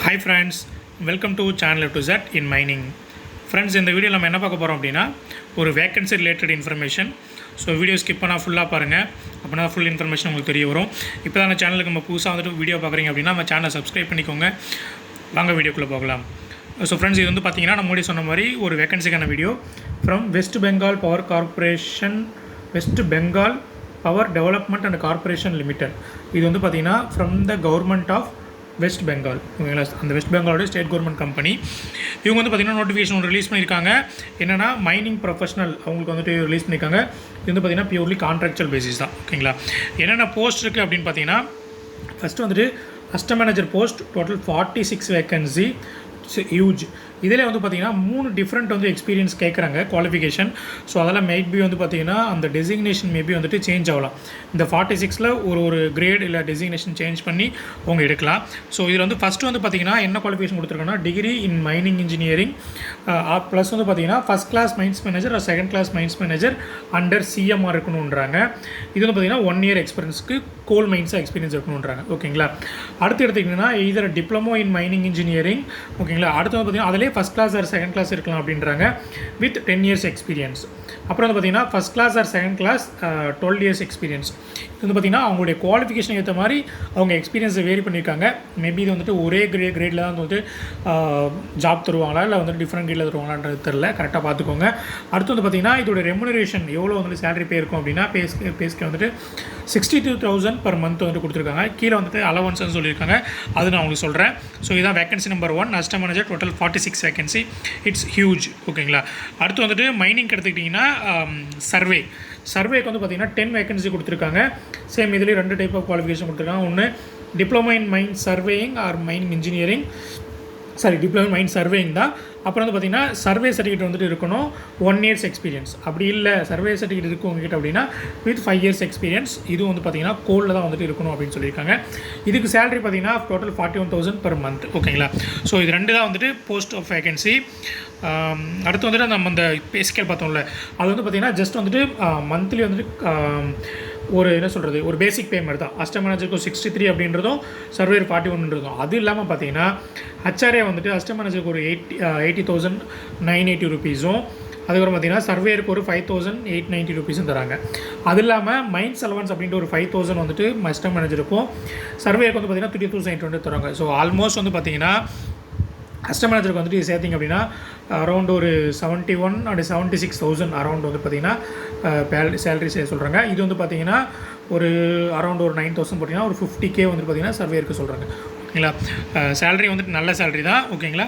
Hi friends, welcome to channel to Z in mining. Friends, இந்த video நம்ம என்ன பார்க்க போகிறோம் அப்படின்னா ஒரு vacancy related information. So video skip பண்ணால் ஃபுல்லாக பாருங்கள், அப்படின்னா ஃபுல் இன்ஃபர்மேஷன் உங்களுக்கு தெரிய வரும். இப்போ தான் சேனலுக்கு நம்ம புதுசாக வந்துட்டு வீடியோ பார்க்குறீங்க அப்படின்னா நம்ம சேனலை சப்ஸ்கிரைப் பண்ணிக்கோங்க. வாங்க வீடியோக்குள்ளே போகலாம். ஸோ ஃப்ரெண்ட்ஸ், இது வந்து பார்த்தீங்கன்னா நம்ம முன்னாடி சொன்ன மாதிரி ஒரு வேக்கன்சிக்கான video from West Bengal power corporation, West Bengal power development and corporation limited. இது வந்து பார்த்தீங்கன்னா from the government of West Bengal, ஓகேங்களா? அந்த வெஸ்ட் பெங்காலோட ஸ்டேட் கவர்மெண்ட் கம்பெனி. இவங்க வந்து பார்த்திங்கன்னா நோட்டிஃபிகேஷன் ஒன்று ரிலீஸ் பண்ணியிருக்காங்க. என்னென்னா மைனிங் ப்ரொஃபஷனல் அவங்களுக்கு வந்துட்டு ரிலீஸ் பண்ணியிருக்காங்க. இது வந்து பார்த்திங்கன்னா பியூர்லி கான்ட்ராக்சுவல் பேசிஸ் தான், ஓகேங்களா? என்னென்ன போஸ்ட் இருக்குது அப்படின்னு பார்த்தீங்கன்னா, ஃபஸ்ட்டு வந்துட்டு custom manager post, total 46 vacancy, huge. இதில் வந்து பார்த்திங்கன்னா 3 டிஃப்ரெண்ட் வந்து எக்ஸ்பீரியன்ஸ் கேட்குறாங்க, குவாலிஃபிகேஷன். ஸோ அதெல்லாம் மேபி வந்து பார்த்திங்கன்னா அந்த டெசிக்னேஷன் மேபி வந்துட்டு சேஞ்ச் ஆகலாம். இந்த 46ல் ஒரு கிரேட் இல்லை டெசிக்னேஷன் சேஞ்ச் பண்ணி அவங்க எடுக்கலாம். ஸோ இதில் வந்து ஃபஸ்ட்டு வந்து பார்த்திங்கன்னா என்ன குவாலிஃபிகேஷன் கொடுத்துருக்காங்கன்னா, degree in mining engineering plus வந்து பார்த்திங்கன்னா first class mines manager or second class mines manager under CMR இருக்கணுன்றாங்க. இது வந்து பார்த்திங்கன்னா 1 இயர் எக்ஸ்பீரியன்ஸ்க்கு கோல் மைன்ஸாக எக்ஸ்பீரியன்ஸ் இருக்கணுன்றாங்க, ஓகேங்களா? அடுத்து எடுத்திங்கன்னா இதர் டிப்ளமோ இன் மைனிங் இன்ஜினியரிங், ஓகேங்களா? அடுத்து வந்து பார்த்திங்கன்னா அதிலே first class or second class இருக்கலாம் அப்படின்றாங்க வித் 10 இயர்ஸ் எக்ஸ்பீரியன்ஸ். அப்புறம் வந்து பார்த்திங்கன்னா first class or second class 12 years experience. இது வந்து பார்த்திங்கன்னா அவங்களுடைய குவாலிஃபிகேஷன் ஏற்ற மாதிரி அவங்க எக்ஸ்பீரியன்ஸை வேரி பண்ணியிருக்காங்க. மேபி இது வந்துட்டு ஒரே கிரேடில் தான் வந்துட்டு ஜாப் தருவாங்களா இல்லை வந்துட்டு டிஃப்ரெண்ட் கிரேடில் தருவாங்களான்றது தெரில, கரெக்டாக பார்த்துக்கோங்க. அடுத்து வந்து பார்த்திங்கன்னா இதோட ரெமுனரேஷன் எவ்வளோ வந்துட்டு சேலரி பே இருக்கும் அப்படின்னா, பேஸ்க்கு வந்துட்டு 62,000 per month வந்துட்டு கொடுத்துருக்காங்க. கீழே வந்துட்டு அலவன்ஸ்னு சொல்லியிருக்காங்க, அது நான் உங்களுக்கு சொல்கிறேன். ஸோ இதான் vacancy number 1, custom manager, total 46 vacancy, it's huge, ஓகேங்களா? அடுத்து வந்துட்டு மைனிங் எடுத்துக்கிட்டிங்கன்னா சர்வேக்கு வந்து பார்த்திங்கன்னா 10 வேக்கன்சி கொடுத்துருக்காங்க. சேம் இதுலேயே 2 டைப் ஆஃப் குவாலிஃபிகேஷன் கொடுத்துருக்காங்க. ஒன்று diploma in mine surveying or mining engineering, diploma mine surveying தான். அப்புறம் வந்து பார்த்திங்கன்னா சர்வே சர்டிஃபிகேட் வந்துட்டு இருக்கணும், 1 இயர்ஸ் எக்ஸ்பீரியன்ஸ். அப்படி இல்லை சர்வே சர்டிஃபிகேட் இருக்குது உங்ககிட்ட அப்படின்னா வித் 5 இயர்ஸ் எக்ஸ்பீரியன்ஸ். இதுவும் வந்து பார்த்திங்கன்னா கோலில் தான் வந்துட்டு இருக்கணும் அப்படின்னு சொல்லியிருக்காங்க. இதுக்கு சேலரி பார்த்திங்கன்னா டோட்டல் 41,000 per month, ஓகேங்களா? ஸோ இது 2 தான் வந்துட்டு போஸ்ட் ஆஃப் வேகன்சி. அடுத்து வந்துட்டு நம்ம அந்த பே ஸ்கேல் பார்த்தோம்ல, அது வந்து பார்த்திங்கன்னா ஜஸ்ட் வந்துட்டு மந்த்லி வந்துட்டு ஒரு என்ன சொல்கிறது, ஒரு பேசிக் பேமெண்ட் தான். கஸ்டம் மேனேஜருக்கு 63 அப்படின்றதும் சர்வேர் 41ன்றதும். அது இல்லாமல் பார்த்தீங்கன்னா ஹச்ஆர்ஏ வந்துட்டு கஸ்டம் மேனேஜருக்கு ஒரு 80,980 rupees-உம், அதுக்கப்புறம் பார்த்தீங்கன்னா சர்வேருக்கு ஒரு 5,890 rupees-உம் தராங்க. அது இல்லாமல் மைன்ஸ் அலவன்ஸ் அப்படின்ட்டு ஒரு 5,000 வந்துட்டு கஸ்டம் மேனேஜருக்கும், சர்வேருக்கு வந்து பார்த்திங்கன்னா 3,820 தராங்க. ஸோ ஆல்மோஸ்ட் வந்து பார்த்திங்கன்னா கஸ்டம் மேனேஜருக்கு வந்துட்டு சேர்த்திங்க அப்படின்னா அரௌண்ட் ஒரு 71 and 76,000 அரௌண்ட் வந்து பார்த்திங்கன்னா சேலரி சொல்கிறாங்க. இது வந்து பார்த்திங்கன்னா ஒரு அரௌண்ட் ஒரு 9,000 போட்டிங்கன்னா ஒரு 50K வந்து பார்த்திங்கன்னா சர்வேருக்கு சொல்கிறாங்க, ஓகேங்களா? சேலரி வந்துட்டு நல்ல சேலரி தான், ஓகேங்களா?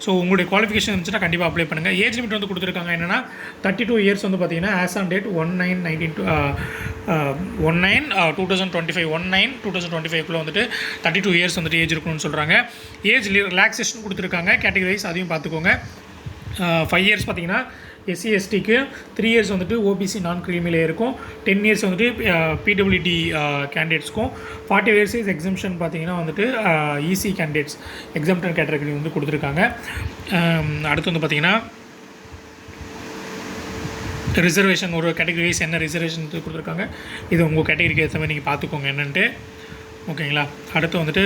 ஸோ உங்களுடைய குவாலிஃபிகேஷன் இருந்துச்சுன்னா கண்டிப்பாக அப்ளை பண்ணுங்கள். ஏஜ் லிமிட் வந்து கொடுத்துருக்காங்க என்னென்னா 32 இயர்ஸ் வந்து பார்த்திங்கன்னா ஆஸ் ஆன் டேட் 19/2025 வந்துட்டு 32 இயர்ஸ் வந்துட்டு ஏஜ் இருக்கணும்னு சொல்கிறாங்க. ஏஜ் ரிலாக்ஸேஷன் கொடுத்துருக்காங்க, கேட்டகரி வைஸ் அதையும் பார்த்துக்கோங்க. 5 இயர்ஸ் பார்த்திங்கன்னா எஸ்சி எஸ்டிக்கு, 3 இயர்ஸ் வந்துட்டு ஓபிசி நான் கிரீமிலே இருக்கும், 10 இயர்ஸ் வந்துட்டு பிடபிள்யூடி கேண்டிடேட்ஸ்க்கும், 40 இயர்ஸ் எக்ஸம்ஷன் பார்த்திங்கன்னா வந்துட்டு இசி கேண்டிடேட்ஸ் எக்ஸம்டன் கேட்டகரி வந்து கொடுத்துருக்காங்க. அடுத்து வந்து பார்த்திங்கன்னா ரிசர்வேஷன் ஒரு கேட்டகரி வைஸ் என்ன ரிசர்வேஷன் கொடுத்துருக்காங்க, இது உங்கள் கேட்டகரிக்கு ஏற்ற மாதிரி நீங்கள் பார்த்துக்கோங்க என்னன்ட்டு, ஓகேங்களா? அடுத்து வந்துட்டு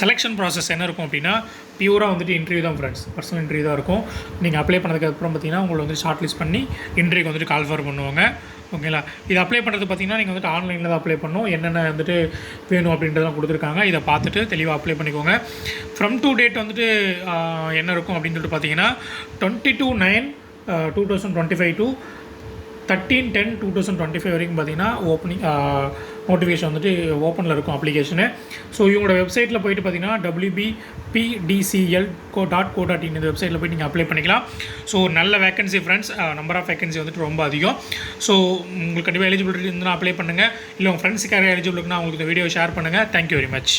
செலெக்ஷன் ப்ராசஸ் என்ன இருக்கும் அப்படின்னா, பியூராக வந்துட்டு இன்டர்வியூ தான் ஃப்ரெண்ட்ஸ், பர்சனல் இன்டர்வியூ தான் இருக்கும். நீங்கள் அப்ளை பண்ணதுக்கப்புறம் பார்த்திங்கன்னா உங்களை வந்து ஷார்ட் லிஸ்ட் பண்ணி இன்டர்வியூக்கு வந்துட்டு கால் ஃபார் பண்ணுவாங்க, ஓகேங்களா? இது அப்ளை பண்ணுறது பார்த்திங்கன்னா நீங்கள் வந்துட்டு ஆன்லைனில் தான் அப்ளை பண்ணணும். என்னென்ன வந்துட்டு வேணும் அப்படின்றதெல்லாம் கொடுத்துருக்காங்க, இதை பார்த்துட்டு தெளிவாக அப்ளை பண்ணிக்கோங்க. ஃப்ரம் டு டேட் வந்துட்டு என்ன இருக்கும் அப்படின்னு சொல்லிட்டு பார்த்தீங்கன்னா 22/9/2025 to 13/10/2025 வரைக்கும் பார்த்திங்கன்னா ஓப்பனிங் நோட்டிஃபிகேஷன் வந்துட்டு ஓப்பனில் இருக்கும் அப்ளிகேஷனு. ஸோ இவங்களோட வெப்சைட்டில் போய்ட்டு பார்த்திங்கன்னா wbpdcl.co.in இந்த வெப்சைட்டில் போய்ட்டு நீங்கள் அப்ளை பண்ணிக்கலாம். ஸோ நல்ல vacancy friends, number of vacancy வந்துட்டு ரொம்ப அதிகம். ஸோ உங்களுக்கு கண்டிப்பாக எலிஜிபிலிட்டி இருந்தால் அப்ளை பண்ணுங்கள். இல்லை உங்கள் ஃப்ரெண்ட்ஸுக்காக எலிஜிபிள் இருக்குன்னா அவங்களுக்கு இந்த வீடியோ ஷேர் பண்ணுங்கள். Thank you very much.